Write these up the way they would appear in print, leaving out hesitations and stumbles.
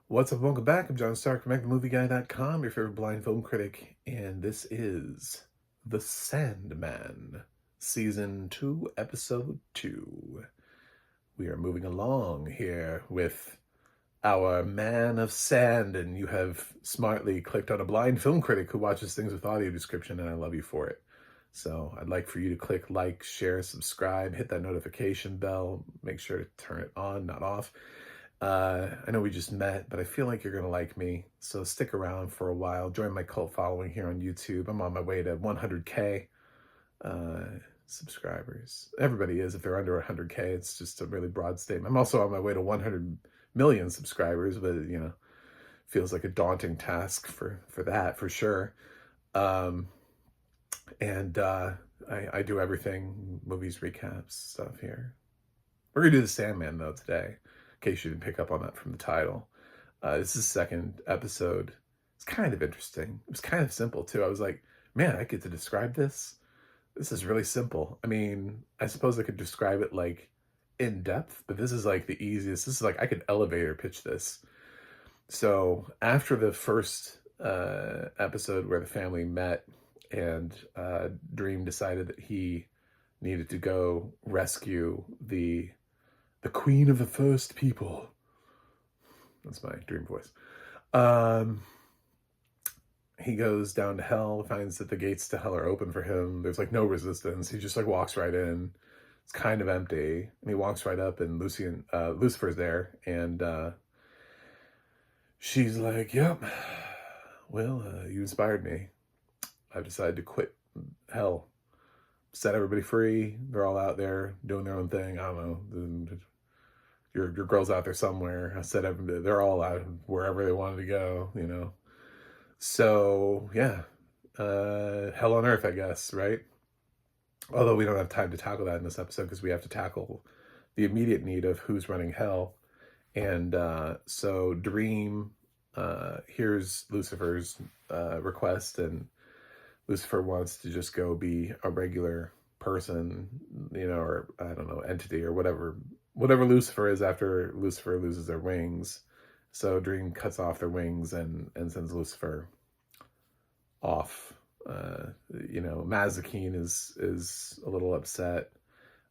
What's up? Welcome back. I'm John Stark from MacTheMovieGuy.com, your favorite blind film critic, and this is The Sandman, Season 2, Episode 2. We are moving along here with our man of sand, and you have smartly clicked on a blind film critic who watches things with audio description, and I love you for it. So I'd like for you to click like, share, subscribe, hit that notification bell, make sure to turn it on, not off. I know we just met, but I feel like you're going to like me. So stick around for a while. Join my cult following here on YouTube. I'm on my way to 100K subscribers. Everybody is if they're under 100K. It's just a really broad statement. I'm also on my way to 100 million subscribers, but feels like a daunting task for that for sure. I do everything, movies, recaps, stuff here. We're going to do The Sandman, though, today, in case you didn't pick up on that from the title. This is the second episode. It's kind of interesting. It was kind of simple, too. I was like, man, I get to describe this? This is really simple. I mean, I suppose I could describe it, like, in depth, but this is, like, the easiest. This is, like, I could elevator pitch this. So, after the first episode where the family met and Dream decided that he needed to go rescue the queen of the first people. That's my dream voice. He goes down to hell, finds that the gates to hell are open for him. There's like no resistance. He just like walks right in. It's kind of empty. And he walks right up and Lucifer's there. And she's like, yep, well, you inspired me. I've decided to quit hell. Set everybody free. They're all out there doing their own thing. I don't know. Your girl's out there somewhere. I said everybody, they're all out wherever they wanted to go, you know. So yeah, hell on earth, I guess, right? Although we don't have time to tackle that in this episode because we have to tackle the immediate need of who's running hell. And so Dream hears Lucifer's request, and Lucifer wants to just go be a regular person, you know, or I don't know, entity or whatever Lucifer is after Lucifer loses their wings. So Dream cuts off their wings and sends Lucifer off. Mazikeen is a little upset,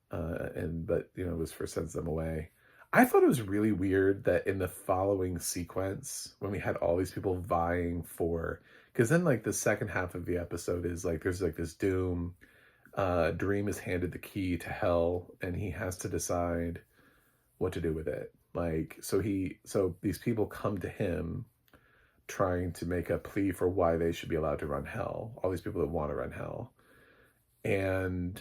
but Lucifer sends them away. I thought it was really weird that in the following sequence, when we had all these people vying for, because then like the second half of the episode is like there's like this doom. Dream is handed the key to hell, and he has to decide what to do with it. Like, so these people come to him trying to make a plea for why they should be allowed to run hell. All these people that want to run hell. And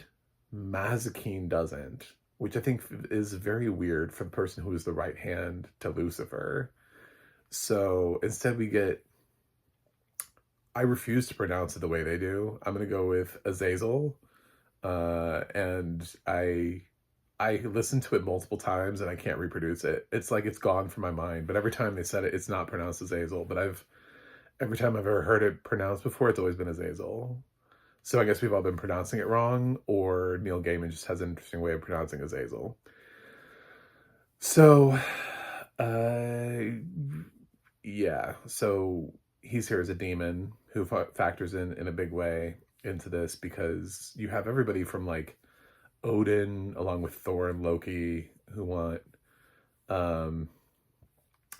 Mazikeen doesn't, which I think is very weird for the person who is the right hand to Lucifer. So instead we get, I refuse to pronounce it the way they do. I'm going to go with Azazel. And I listened to it multiple times and I can't reproduce it. It's like it's gone from my mind. But every time they said it, it's not pronounced Azazel. But every time I've ever heard it pronounced before, it's always been Azazel. So I guess we've all been pronouncing it wrong, or Neil Gaiman just has an interesting way of pronouncing Azazel. So, yeah. So he's here as a demon who factors in a big way into this, because you have everybody from like Odin along with Thor and Loki who want,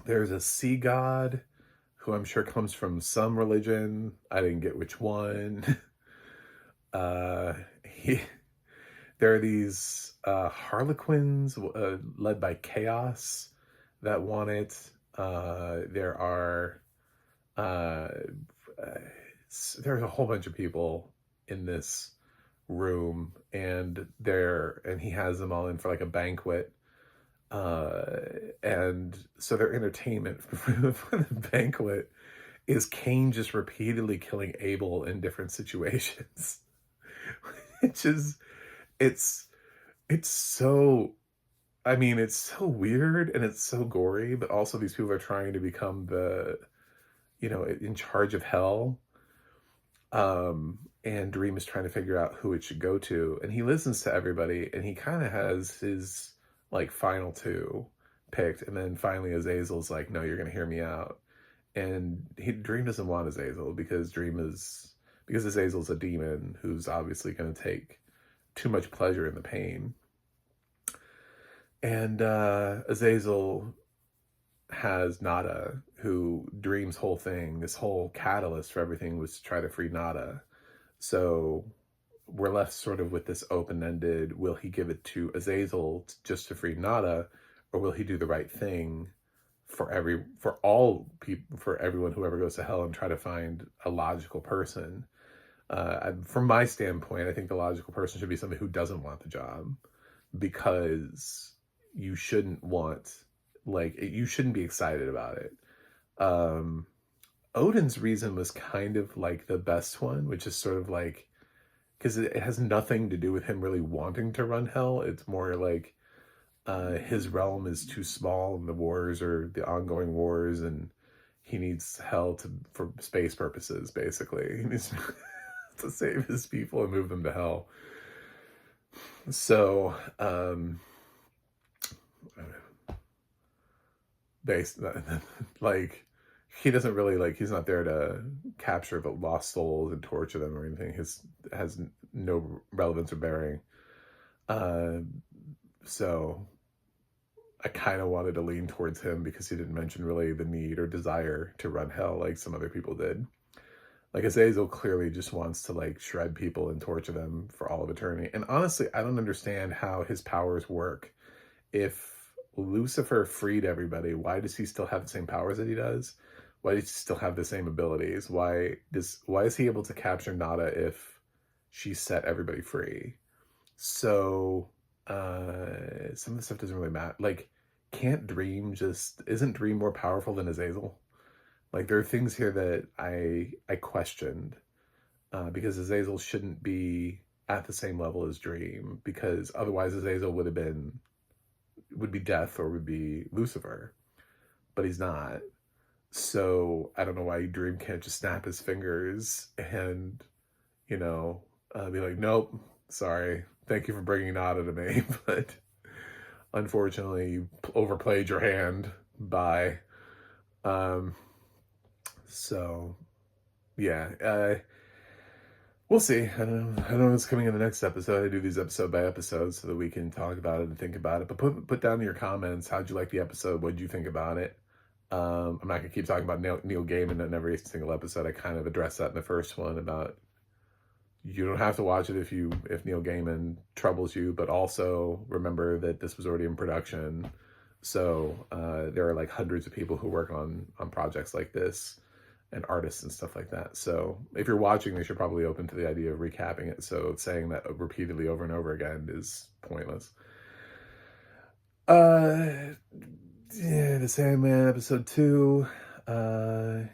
there's a sea god who I'm sure comes from some religion. I didn't get which one. There are these harlequins led by Chaos that want it. There are there's a whole bunch of people in this room, and he has them all in for like a banquet, and so their entertainment for the banquet is Cain just repeatedly killing Abel in different situations. Which is, it's so, I mean, it's so weird and it's so gory, but also these people are trying to become in charge of hell. And Dream is trying to figure out who it should go to, and he listens to everybody, and he kind of has his like final two, picked, and then finally Azazel's like, no, you're gonna hear me out. And Dream doesn't want Azazel because Azazel's a demon who's obviously going to take too much pleasure in the pain. And Azazel has Nada, who Dream's whole thing, this whole catalyst for everything was to try to free Nada. So we're left sort of with this open-ended, will he give it to Azazel just to free Nada, or will he do the right thing for everyone who ever goes to hell and try to find a logical person? From my standpoint, I think the logical person should be somebody who doesn't want the job, because you shouldn't be excited about it. Odin's reason was kind of like the best one, which is sort of like, because it has nothing to do with him really wanting to run hell. It's more like his realm is too small, and the ongoing wars, and he needs hell for space purposes, basically. He needs to save his people and move them to hell. So, he doesn't really, he's not there to capture the lost souls and torture them or anything. Has no relevance or bearing. So I kind of wanted to lean towards him because he didn't mention really the need or desire to run hell like some other people did. Like, Azazel clearly just wants to shred people and torture them for all of eternity. And honestly, I don't understand how his powers work. If Lucifer freed everybody, why does he still have the same powers that he does? Why does he still have the same abilities? Why is he able to capture Nada if she set everybody free? So some of the stuff doesn't really matter. Isn't Dream more powerful than Azazel? There are things here that I questioned, because Azazel shouldn't be at the same level as Dream, because otherwise Azazel would be Death or would be Lucifer, but he's not. So I don't know why Dream can't just snap his fingers and, be like, nope, sorry, thank you for bringing Nada to me, but unfortunately you overplayed your hand. Bye. So yeah, we'll see. I don't know what's coming in the next episode. I do these episode by episode so that we can talk about it and think about it. But put down in your comments, how'd you like the episode? What'd you think about it? I'm not gonna keep talking about Neil Gaiman in every single episode. I kind of addressed that in the first one about you don't have to watch it if Neil Gaiman troubles you, but also remember that this was already in production. So there are hundreds of people who work on projects like this, and artists and stuff like that. So if you're watching this, you're probably open to the idea of recapping it. So saying that repeatedly over and over again is pointless. Yeah, the Sandman episode 2. I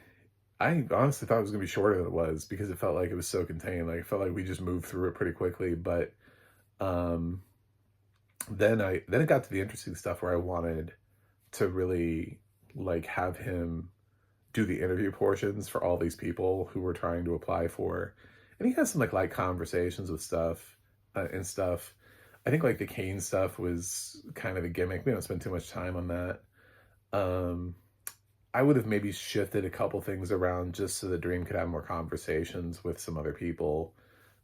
honestly thought it was gonna be shorter than it was, because it felt like it was so contained. It felt like we just moved through it pretty quickly. But then it got to the interesting stuff where I wanted to really have him do the interview portions for all these people who were trying to apply for, and he has some light conversations with stuff and stuff. I think the Kane stuff was kind of a gimmick. We don't spend too much time on that. I would have maybe shifted a couple things around just so that Dream could have more conversations with some other people,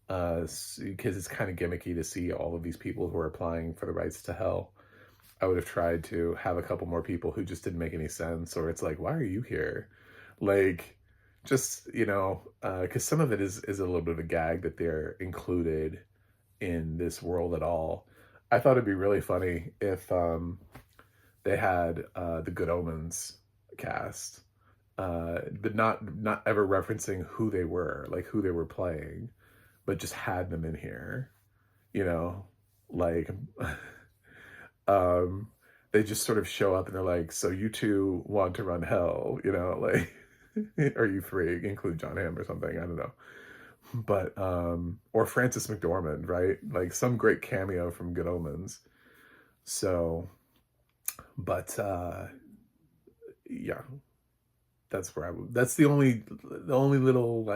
because it's kind of gimmicky to see all of these people who are applying for the rights to hell. I would have tried to have a couple more people who just didn't make any sense, or it's why are you here? Just, because some of it is a little bit of a gag that they're included in this world at all. I thought it'd be really funny if they had the Good Omens cast, but not ever referencing who they were, who they were playing, but just had them in here, they just sort of show up and they're like, so you two want to run hell, are you three, include John Hamm or something, I don't know. But or Frances McDormand, right? Some great cameo from Good Omens. So, but yeah, that's the only little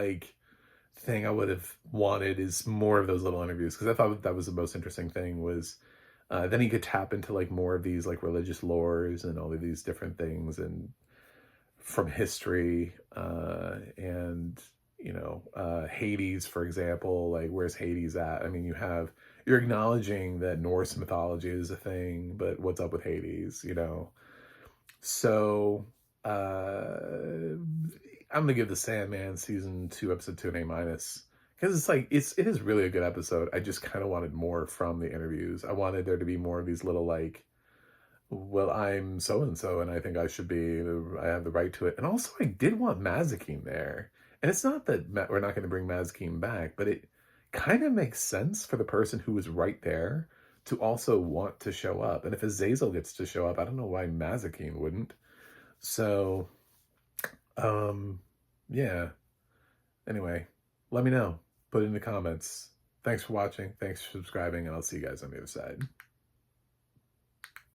thing I would have wanted is more of those little interviews, because I thought that was the most interesting thing was Then he could tap into like more of these like religious lores and all of these different things and from history, and Hades, for example. Like, where's Hades at? I mean, you're acknowledging that Norse mythology is a thing, but what's up with Hades, So I'm gonna give the Sandman season 2 episode 2 an A minus, because it is really a good episode. I just kind of wanted more from the interviews. I wanted there to be more of these little like, well, I'm so and so, and I think I have the right to it. And also, I did want Mazikeen there. And it's not that we're not going to bring Mazikeen back, but it kind of makes sense for the person who was right there to also want to show up. And if Azazel gets to show up, I don't know why Mazikeen wouldn't. So, yeah. Anyway, let me know. Put it in the comments. Thanks for watching. Thanks for subscribing, and I'll see you guys on the other side.